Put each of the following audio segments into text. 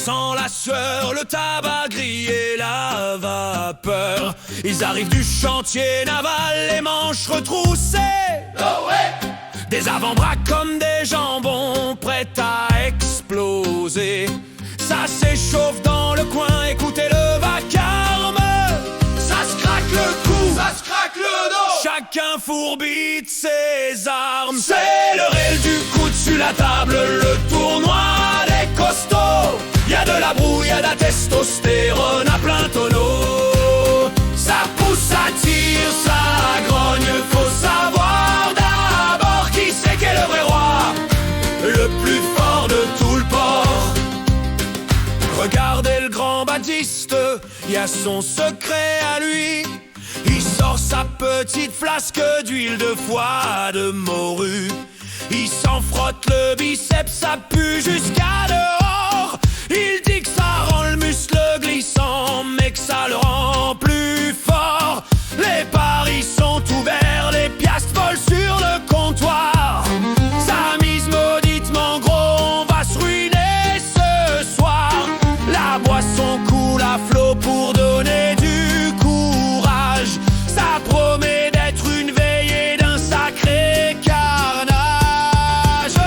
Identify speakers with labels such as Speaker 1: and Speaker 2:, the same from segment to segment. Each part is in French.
Speaker 1: sang, la sueur, le tabac gris et la vapeur. Ils arrivent du chantier naval, les manches retroussées. Oh ouais. Des avant-bras comme des jambons prêts à exploser. Ça s'échauffe dans le coin, écoutez le vacarme. Ça se craque le cou, ça se craque le dos. Chacun fourbit ses armes. C'est le réel du coup dessus la table, le tournoi des costauds. Y'a de la brouille, y'a de la testostérone à plein tonneau. Ça pousse, ça tire, ça grogne. Faut savoir d'abord qui c'est qu'est le vrai roi, le plus fort de tout le port. Regardez le grand Baptiste, y'a son secret à lui. Il sort sa petite flasque d'huile de foie de morue. Il s'en frotte le biceps, ça pue jusqu'à dehors. Il dit que ça rend le muscle glissant, mais que ça le rend plus fort. Les paris sont ouverts, les piastres volent sur le comptoir. Sa mise mauditement gros, on va se ruiner ce soir. La boisson coule à flot pour donner du courage. Ça promet d'être une veillée d'un sacré carnage.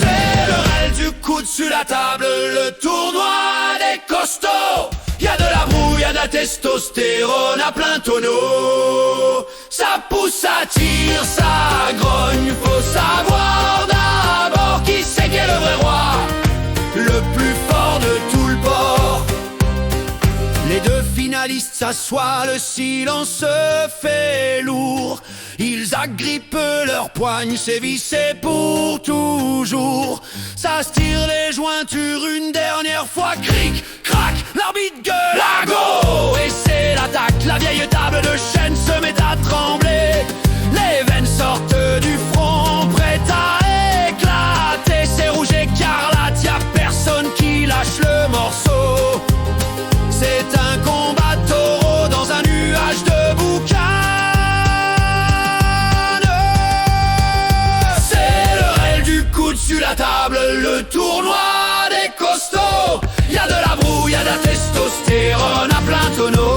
Speaker 1: C'est le rêve du coude sur la table, le tournoi des costauds. Y'a de la brouille, y'a de la testostérone à plein tonneau. Ça pousse, ça tire, ça grogne. Faut savoir d'abord qui c'est qui est le vrai roi, le plus fort de tout le port. Les deux finalistes s'assoient, le silence se fait lourd. Ils agrippent leurs poignes, c'est vissé pour toujours. Ça se tire les jointures une dernière fois, cric, crac, l'arbitre gueule à go. Et c'est l'attaque, la vieille table de chêne se met à trembler. Les veines sortent du front, prêtes à éclater. C'est rouge écarlate, y'a personne qui lâche le morceau. C'est un combat de taureau dans un nuage de boucan. C'est le réel du coude sur la table, le tournoi des costauds. Y'a de la brouille, y'a de la testostérone à plein tonneau.